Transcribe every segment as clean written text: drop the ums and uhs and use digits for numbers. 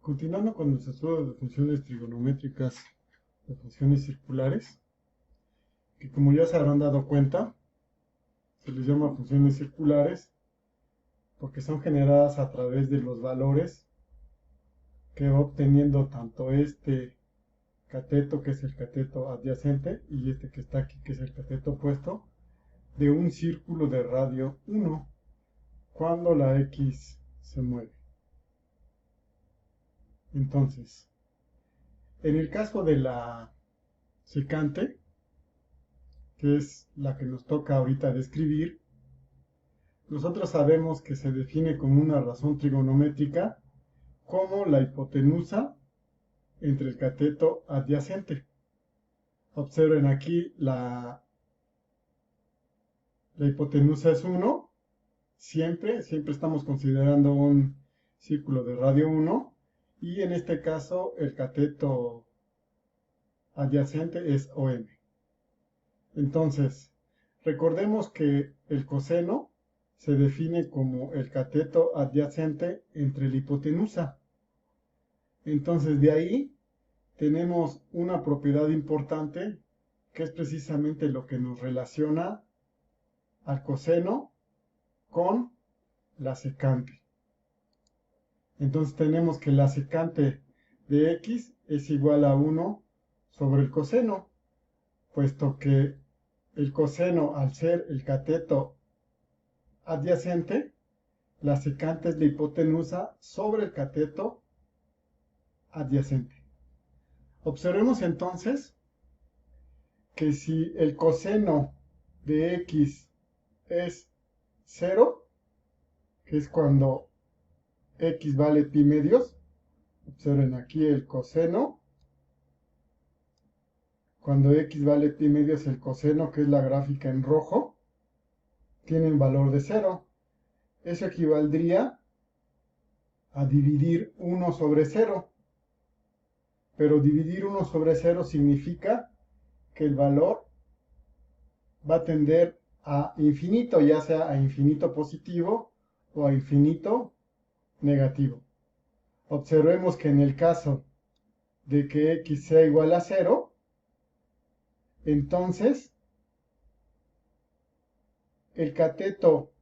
Continuando con nuestro estudio de funciones trigonométricas de funciones circulares, que como ya se habrán dado cuenta, se les llama funciones circulares porque son generadas a través de los valores que va obteniendo tanto este cateto, que es el cateto adyacente, y este que está aquí, que es el cateto opuesto, de un círculo de radio 1 cuando la X se mueve. Entonces, en el caso de la secante, que es la que nos toca ahorita describir, nosotros sabemos que se define como una razón trigonométrica como la hipotenusa entre el cateto adyacente. Observen aquí, la hipotenusa es 1, siempre estamos considerando un círculo de radio 1, y en este caso el cateto adyacente es OM. Entonces, recordemos que el coseno se define como el cateto adyacente entre la hipotenusa. Entonces, de ahí tenemos una propiedad importante que es precisamente lo que nos relaciona al coseno con la secante. Entonces tenemos que la secante de x es igual a 1 sobre el coseno, puesto que el coseno, al ser el cateto adyacente, la secante es la hipotenusa sobre el cateto adyacente. Observemos entonces que si el coseno de x es 0, que es cuando x vale pi medios, observen aquí el coseno, cuando x vale pi medios, el coseno, que es la gráfica en rojo, tiene un valor de 0. Eso equivaldría a dividir 1 sobre 0. Pero dividir 1 sobre 0 significa que el valor va a tender a infinito, ya sea a infinito positivo o a infinito negativo. Observemos que en el caso de que x sea igual a 0, entonces el cateto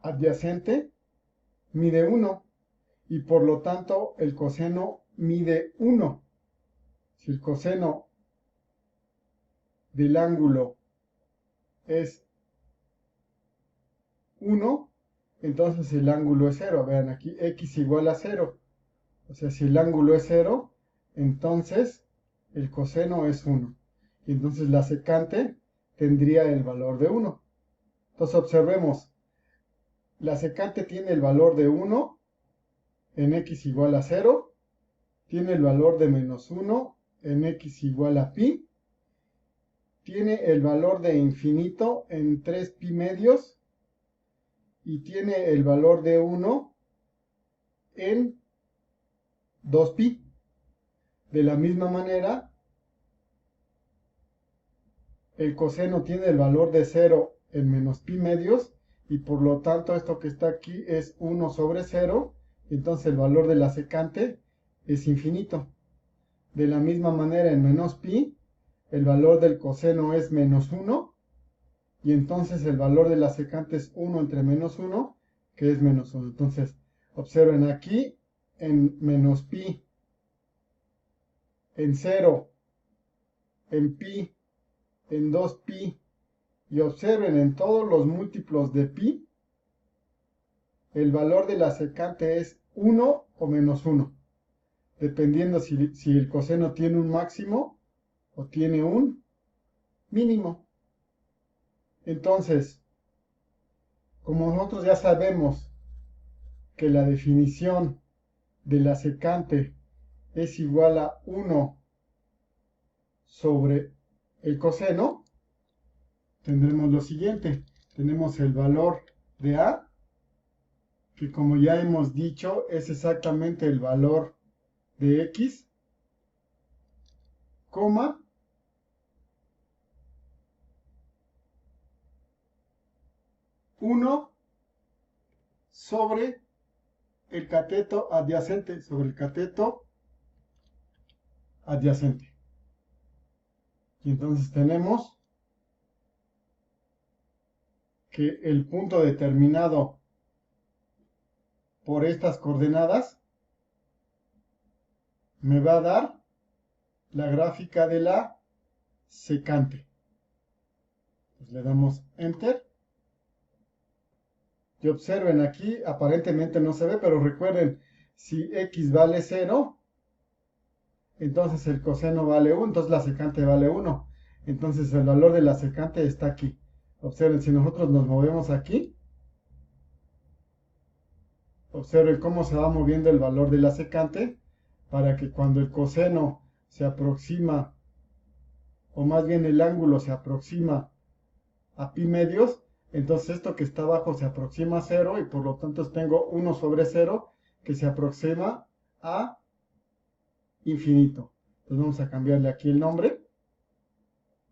adyacente mide 1 y por lo tanto el coseno mide 1. Si el coseno del ángulo es 1, entonces el ángulo es 0. Vean aquí, x igual a 0. O sea, si el ángulo es 0, entonces el coseno es 1. Y entonces la secante tendría el valor de 1. Entonces observemos, la secante tiene el valor de 1 en x igual a 0, tiene el valor de menos 1 en x igual a pi, tiene el valor de infinito en 3 pi medios y tiene el valor de 1 en 2 pi. De la misma manera, el coseno tiene el valor de 0 en menos pi medios y por lo tanto esto que está aquí es 1 sobre 0, entonces el valor de la secante es infinito. De la misma manera, en menos pi, el valor del coseno es menos 1 y entonces el valor de la secante es 1 entre menos 1, que es menos 1. Entonces, observen aquí, en menos pi, en 0, en pi, en 2 pi, y observen en todos los múltiplos de pi, el valor de la secante es 1 o menos 1, dependiendo si el coseno tiene un máximo o tiene un mínimo. Entonces, como nosotros ya sabemos que la definición de la secante es igual a 1 sobre el coseno, tendremos lo siguiente. Tenemos el valor de A, que como ya hemos dicho es exactamente el valor de X, coma, uno sobre el cateto adyacente sobre el cateto adyacente. Y entonces tenemos que el punto determinado por estas coordenadas me va a dar la gráfica de la secante. Pues le damos Enter. Y observen aquí, aparentemente no se ve, pero recuerden, si x vale 0, entonces el coseno vale 1, entonces la secante vale 1. Entonces el valor de la secante está aquí. Observen, si nosotros nos movemos aquí, observen cómo se va moviendo el valor de la secante para que cuando el coseno se aproxima, o más bien el ángulo se aproxima a pi medios, entonces esto que está abajo se aproxima a 0 y por lo tanto tengo 1 sobre 0 que se aproxima a infinito. Entonces vamos a cambiarle aquí el nombre.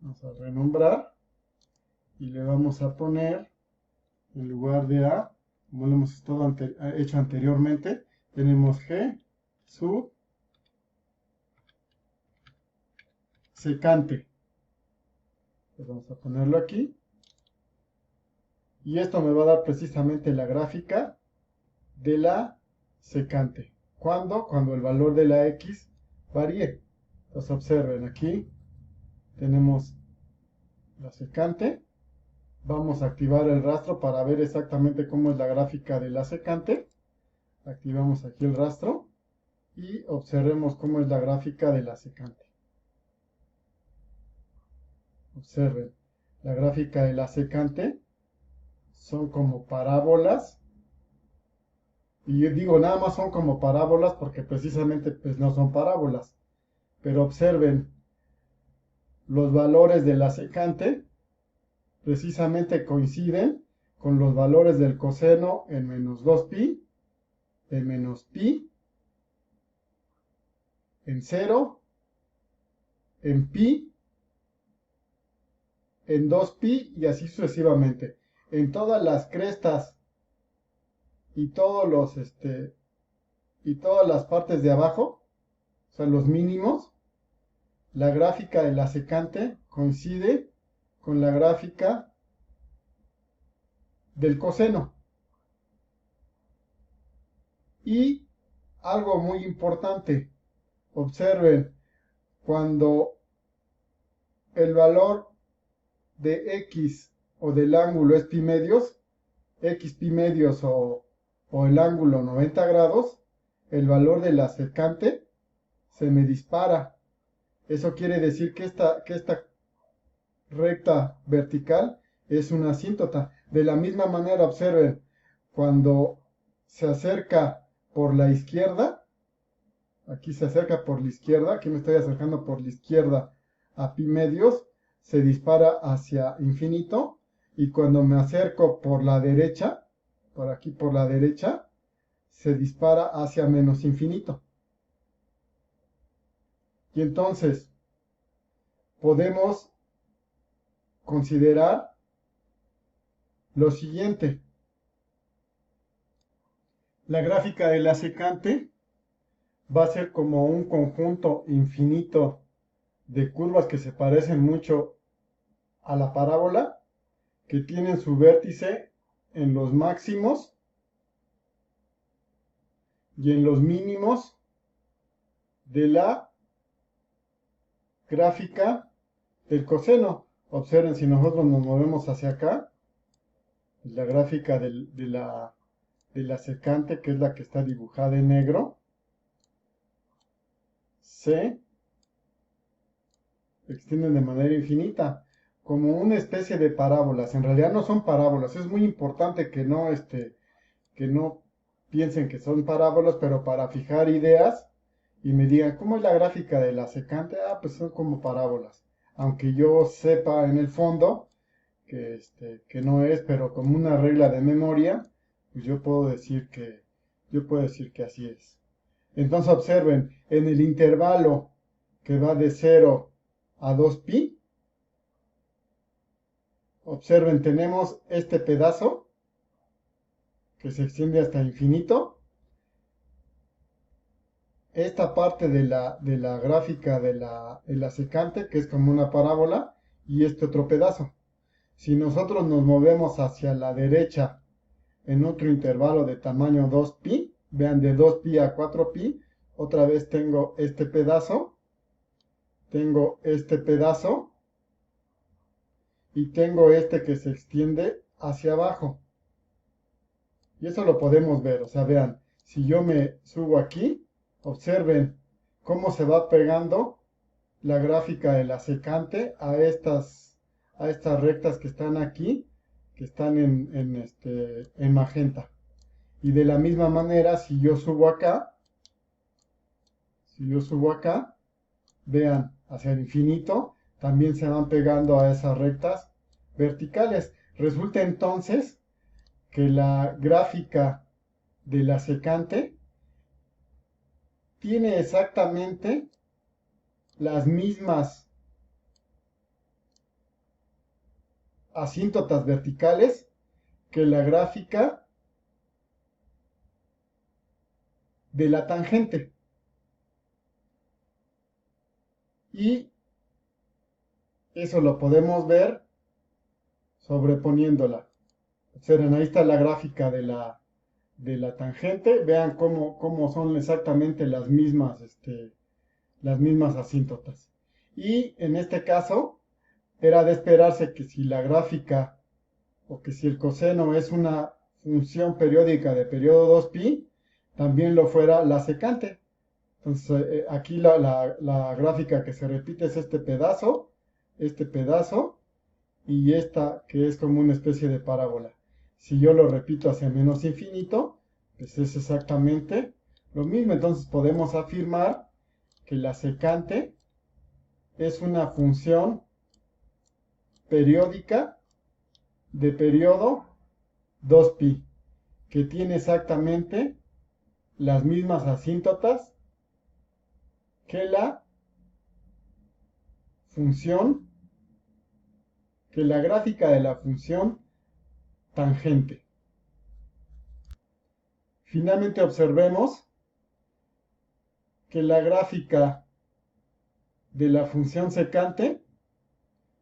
Vamos a renombrar y le vamos a poner, en lugar de A, como lo hemos hecho anteriormente, tenemos G sub secante. Entonces vamos a ponerlo aquí. Y esto me va a dar precisamente la gráfica de la secante. ¿Cuándo? Cuando el valor de la x varíe. Entonces observen aquí, tenemos la secante. Vamos a activar el rastro para ver exactamente cómo es la gráfica de la secante. Activamos aquí el rastro y observemos cómo es la gráfica de la secante. Observen, la gráfica de la secante son como parábolas. Y yo digo, nada más son como parábolas porque precisamente pues no son parábolas. Pero observen, los valores de la secante precisamente coinciden con los valores del coseno en menos 2pi, en menos pi, en 0, en pi, en 2pi y así sucesivamente. En todas las crestas y todos los y todas las partes de abajo, o sea, los mínimos, la gráfica de la secante coincide con la gráfica del coseno. Y algo muy importante, observen, cuando el valor de x o del ángulo es pi medios, x pi medios o el ángulo 90 grados, el valor de la secante se me dispara. Eso quiere decir que esta recta vertical es una asíntota. De la misma manera, observen, cuando se acerca por la izquierda, aquí se acerca por la izquierda, aquí me estoy acercando por la izquierda a pi medios, se dispara hacia infinito, y cuando me acerco por la derecha, por aquí por la derecha, se dispara hacia menos infinito. Y entonces podemos considerar lo siguiente. La gráfica de la secante va a ser como un conjunto infinito de curvas que se parecen mucho a la parábola, que tienen su vértice en los máximos y en los mínimos de la gráfica del coseno. Observen, si nosotros nos movemos hacia acá, la gráfica de la secante, que es la que está dibujada en negro, se extienden de manera infinita, como una especie de parábolas. En realidad no son parábolas, es muy importante que no piensen que son parábolas, pero para fijar ideas y me digan, ¿cómo es la gráfica de la secante? Ah, pues son como parábolas. Aunque yo sepa en el fondo que no es, pero como una regla de memoria, pues yo puedo decir que así es. Entonces observen, en el intervalo que va de 0 a 2pi, observen, tenemos este pedazo que se extiende hasta infinito, esta parte de la gráfica de la secante, que es como una parábola, y este otro pedazo. Si nosotros nos movemos hacia la derecha en otro intervalo de tamaño 2pi, vean, de 2pi a 4pi, otra vez tengo este pedazo, y tengo este que se extiende hacia abajo. Y eso lo podemos ver, o sea, vean, si yo me subo aquí, observen cómo se va pegando la gráfica de la secante a estas rectas que están aquí, que están en magenta. Y de la misma manera, si yo subo acá, vean, hacia el infinito, también se van pegando a esas rectas verticales. Resulta entonces que la gráfica de la secante tiene exactamente las mismas asíntotas verticales que la gráfica de la tangente. Y eso lo podemos ver sobreponiéndola. Observen, ahí está la gráfica de la tangente. Vean cómo son exactamente las mismas asíntotas. Y en este caso, era de esperarse que si la gráfica o que si el coseno es una función periódica de periodo 2pi, también lo fuera la secante. Entonces, aquí la gráfica que se repite es este pedazo, y esta que es como una especie de parábola. Si yo lo repito hacia menos infinito, pues es exactamente lo mismo. Entonces podemos afirmar que la secante es una función periódica de periodo 2pi, que tiene exactamente las mismas asíntotas que la función, que la gráfica de la función tangente. Finalmente observemos que la gráfica de la función secante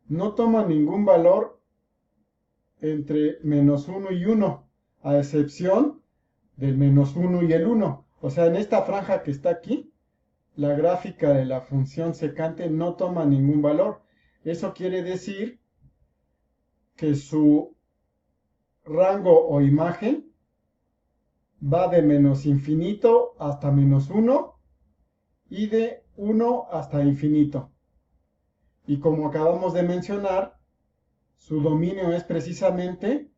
no toma ningún valor entre menos 1 y 1, a excepción del menos 1 y el 1. O sea, en esta franja que está aquí, la gráfica de la función secante no toma ningún valor. Eso quiere decir que su rango o imagen va de menos infinito hasta menos 1 y de 1 hasta infinito. Y como acabamos de mencionar, su dominio es precisamente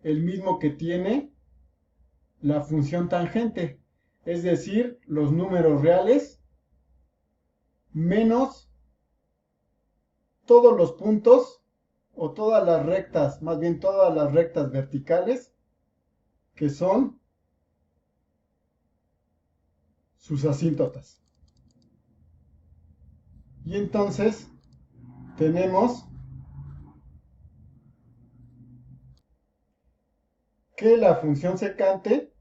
el mismo que tiene la función tangente, es decir, los números reales menos todos los puntos o todas las rectas, más bien todas las rectas verticales que son sus asíntotas. Y entonces tenemos que la función secante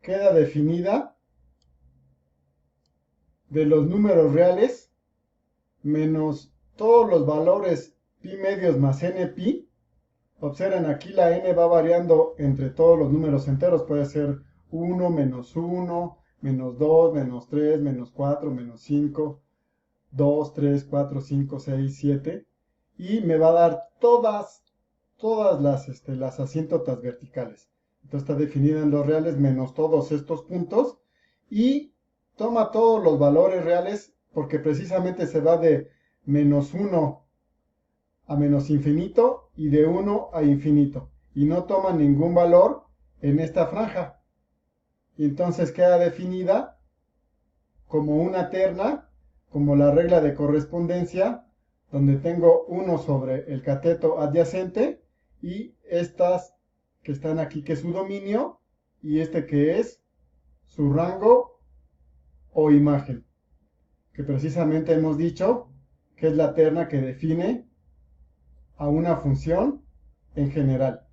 queda definida de los números reales menos todos los valores pi medios más n pi. Observen, aquí la n va variando entre todos los números enteros. Puede ser 1, menos 1, menos 2, menos 3, menos 4, menos 5, 2, 3, 4, 5, 6, 7. Y me va a dar todas las asíntotas verticales. Entonces está definida en los reales menos todos estos puntos. Y toma todos los valores reales porque precisamente se va de menos 1 a menos infinito y de 1 a infinito. Y no toma ningún valor en esta franja. Y entonces queda definida como una terna, como la regla de correspondencia, donde tengo 1 sobre el cateto adyacente y estas que están aquí, que es su dominio, y este que es su rango o imagen, que precisamente hemos dicho que es la terna que define a una función en general.